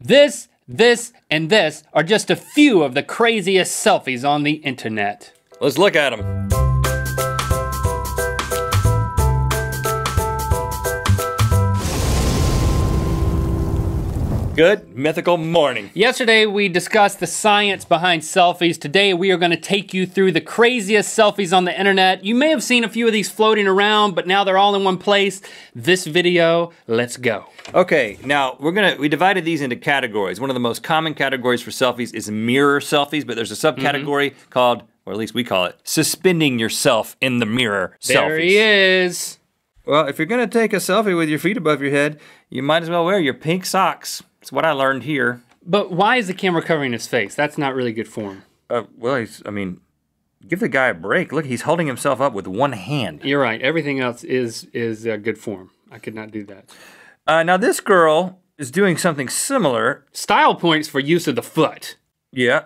This, and this are just a few of the craziest selfies on the internet. Let's look at them. Good mythical morning. Yesterday we discussed the science behind selfies. Today we are gonna take you through the craziest selfies on the internet. You may have seen a few of these floating around, but now they're all in one place. This video, let's go. Okay, now we divided these into categories. One of the most common categories for selfies is mirror selfies, but there's a subcategory called, or at least we call it, suspending yourself in the mirror selfies. There he is. Well, if you're gonna take a selfie with your feet above your head, you might as well wear your pink socks. That's what I learned here. But why is the camera covering his face? That's not really good form. Well, give the guy a break. Look, he's holding himself up with one hand. You're right, everything else is good form. I could not do that. Now this girl is doing something similar. Style points for use of the foot. Yeah,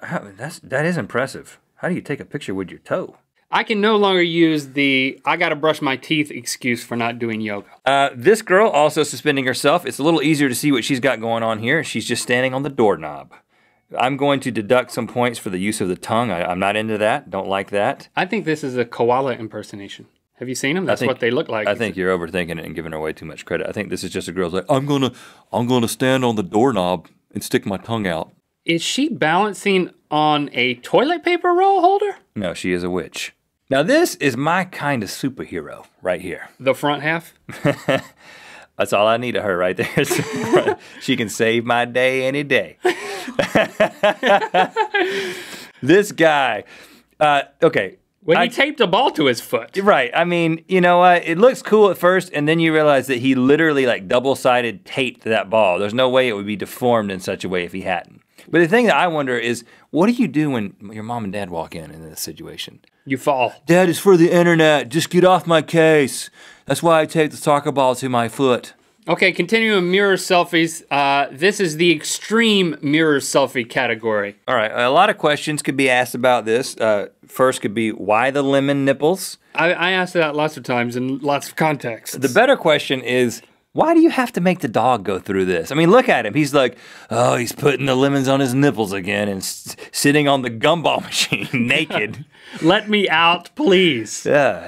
that is impressive. How do you take a picture with your toe? I can no longer use the I gotta brush my teeth excuse for not doing yoga. This girl also suspending herself. It's a little easier to see what she's got going on here. She's just standing on the doorknob. I'm going to deduct some points for the use of the tongue. I'm not into that, don't like that. I think this is a koala impersonation. Have you seen them? That's what they look like. I think you're overthinking it and giving her way too much credit. I think this is just a girl's like, I'm gonna stand on the doorknob and stick my tongue out. Is she balancing on a toilet paper roll holder? No, she is a witch. Now this is my kind of superhero right here. The front half? That's all I need of her right there. She can save my day any day. This guy, okay. Well, he taped a ball to his foot. Right, I mean, you know what? It looks cool at first, and then you realize that he literally like double-sided taped that ball. There's no way it would be deformed in such a way if he hadn't. But the thing that I wonder is, what do you do when your mom and dad walk in this situation? You fall. Dad, it's for the internet. Just get off my case. That's why I take the soccer ball to my foot. Okay, continuing mirror selfies. This is the extreme mirror selfie category. All right, a lot of questions could be asked about this. First could be, why the lemon nipples? I asked that lots of times in lots of contexts. The better question is, why do you have to make the dog go through this? I mean, look at him. He's like, oh, he's putting the lemons on his nipples again and sitting on the gumball machine naked. Let me out, please. Yeah,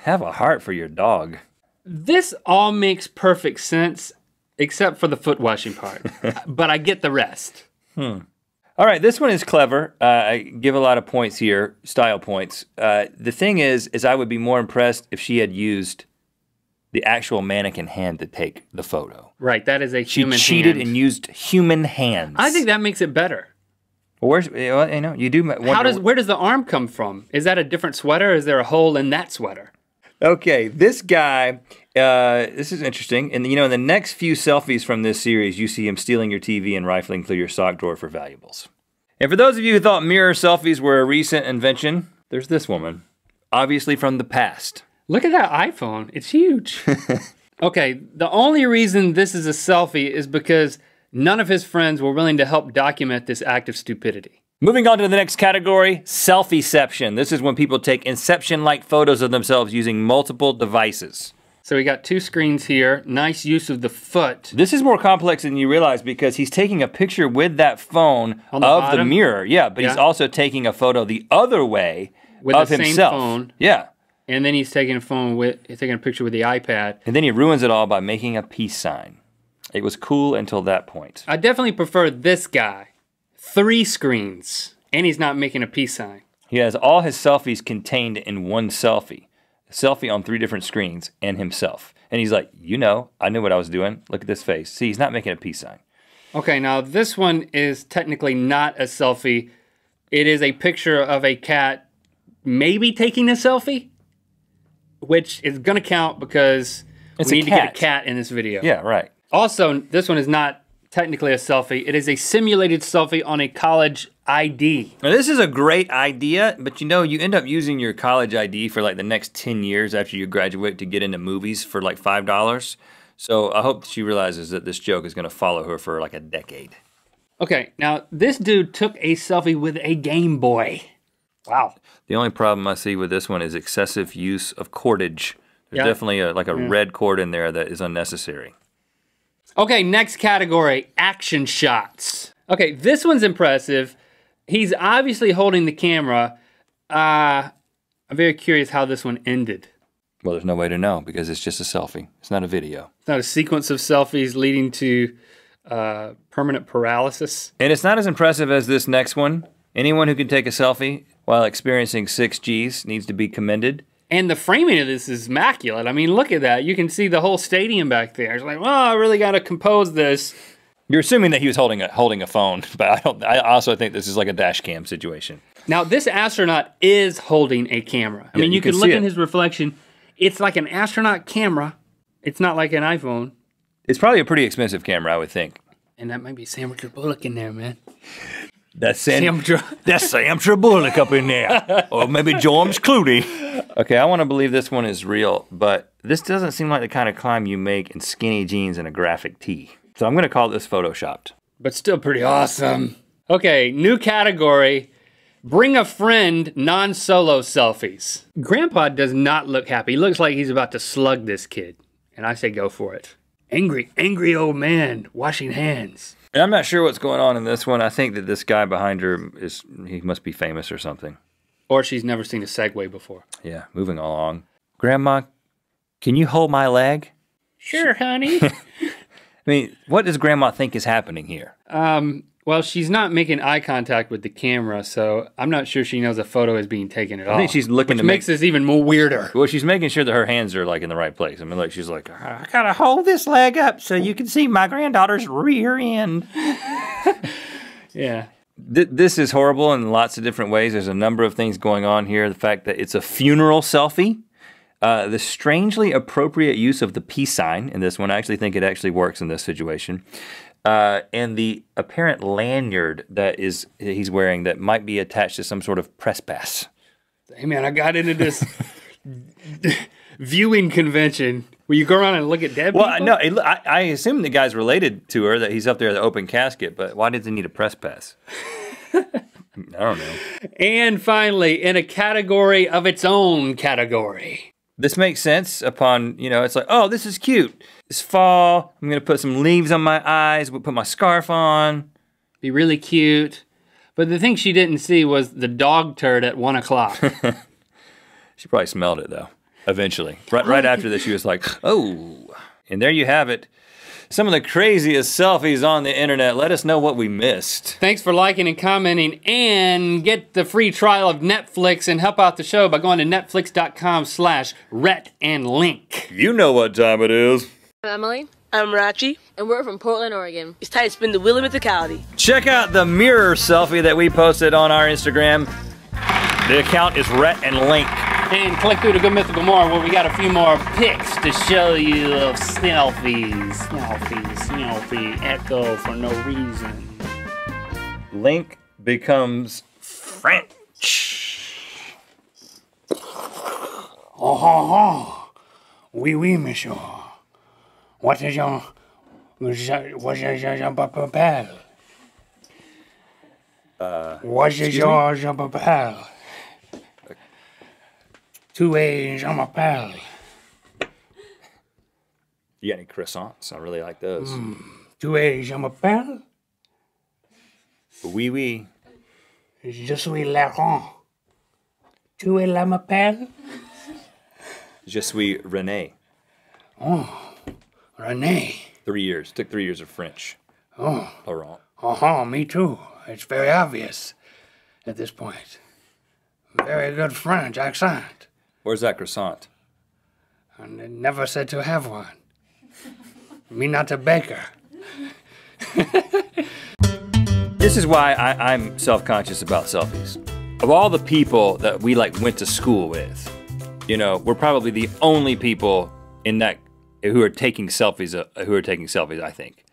have a heart for your dog. This all makes perfect sense, except for the foot washing part. But I get the rest. All right, this one is clever. I give a lot of points here, style points. The thing is I would be more impressed if she had used the actual mannequin hand to take the photo. Right, that is a human hand. She cheated and used human hands. I think that makes it better. Well, you do wonder. Where does the arm come from? Is that a different sweater? Is there a hole in that sweater? Okay, this guy, this is interesting. And in the next few selfies from this series, you see him stealing your TV and rifling through your sock drawer for valuables. And for those of you who thought mirror selfies were a recent invention, there's this woman, obviously from the past. Look at that iPhone, it's huge. Okay, the only reason this is a selfie is because none of his friends were willing to help document this act of stupidity. Moving on to the next category, Selfie Ception. This is when people take Inception-like photos of themselves using multiple devices. So we got two screens here, nice use of the foot. This is more complex than you realize because he's taking a picture with that phone of the mirror. Yeah, but he's also taking a photo the other way of himself. Same phone. Yeah. And then he's taking a picture with the iPad. And then he ruins it all by making a peace sign. It was cool until that point. I definitely prefer this guy. 3 screens, and he's not making a peace sign. He has all his selfies contained in one selfie. A selfie on 3 different screens and himself. And he's like, I knew what I was doing. Look at this face. See, he's not making a peace sign. Okay, now this one is technically not a selfie. It is a picture of a cat maybe taking a selfie, which is gonna count because we need to get a cat in this video. Yeah, right. Also, this one is not technically a selfie. It is a simulated selfie on a college ID. Now this is a great idea, but you end up using your college ID for like the next 10 years after you graduate to get into movies for like $5. So I hope she realizes that this joke is gonna follow her for like a decade. Okay, now this dude took a selfie with a Game Boy. Wow. The only problem I see with this one is excessive use of cordage. There's definitely a red cord in there that is unnecessary. Okay, next category, action shots. Okay, this one's impressive. He's obviously holding the camera. I'm very curious how this one ended. Well, there's no way to know because it's just a selfie. It's not a video. It's not a sequence of selfies leading to permanent paralysis. And it's not as impressive as this next one. Anyone who can take a selfie while experiencing 6Gs needs to be commended. And the framing of this is immaculate. I mean, look at that. You can see the whole stadium back there. It's like, well, I really got to compose this. You're assuming that he was holding a phone, but I also think this is like a dash cam situation. Now, this astronaut is holding a camera. I mean, you can look in his reflection. It's like an astronaut camera. It's not like an iPhone. It's probably a pretty expensive camera, I would think. And that might be Sandra Bullock in there, man. That's Sandra Bullock up in there. Or maybe George Clooney. Okay, I want to believe this one is real, but this doesn't seem like the kind of climb you make in skinny jeans and a graphic tee. So I'm going to call this photoshopped. But still pretty awesome. Okay, new category. Bring a friend, non-solo selfies. Grandpa does not look happy. He looks like he's about to slug this kid. And I say go for it. Angry old man washing hands. And I'm not sure what's going on in this one. I think that this guy behind her he must be famous or something. Or she's never seen a Segway before. Yeah, moving along. Grandma, can you hold my leg? Sure, honey. I mean, what does Grandma think is happening here? Well, she's not making eye contact with the camera, so I'm not sure she knows a photo is being taken at all. I think she's looking which makes this even more weirder. Well, she's making sure that her hands are like in the right place. I mean, like she's like, I gotta hold this leg up so you can see my granddaughter's rear end. Yeah. This is horrible in lots of different ways. There's a number of things going on here. The fact that it's a funeral selfie. The strangely appropriate use of the peace sign in this one. I actually think it actually works in this situation. And the apparent lanyard that he's wearing that might be attached to some sort of press pass. Hey man, I got into this viewing convention where you go around and look at dead people. Well, no, I assume the guy's related to her, that he's up there at the open casket, but why does he need a press pass? I don't know. And finally, in a category of its own category. This makes sense upon, it's like, oh, this is cute. It's fall. I'm going to put some leaves on my eyes. We'll put my scarf on. Be really cute. But the thing she didn't see was the dog turd at 1 o'clock. She probably smelled it, though, eventually. Right after this, she was like, oh. And there you have it. Some of the craziest selfies on the internet. Let us know what we missed. Thanks for liking and commenting, and get the free trial of Netflix and help out the show by going to netflix.com/RhettandLink. You know what time it is. I'm Emily. I'm Rachi. And we're from Portland, Oregon. It's time to spin the wheel of mythicality. Check out the mirror selfie that we posted on our Instagram. The account is RhettandLink. And click through to Good Mythical More where we got a few more pics to show you of selfies. Selfie, echo for no reason. Link becomes French. Oh. Oui, monsieur. What is your papel? What is your papel? Tu es je m'appelle. You got any croissants? I really like those. Tu es je m'appelle? Oui. Je suis Laurent. Tu es la m'appelle? Je suis René. Oh, René. 3 years. Took 3 years of French. Oh. Laurent. Me too. It's very obvious at this point. Very good French accent. Where's that croissant? I never said to have one. Me not a baker. This is why I'm self-conscious about selfies. Of all the people that we went to school with, we're probably the only people in that who are taking selfies, I think.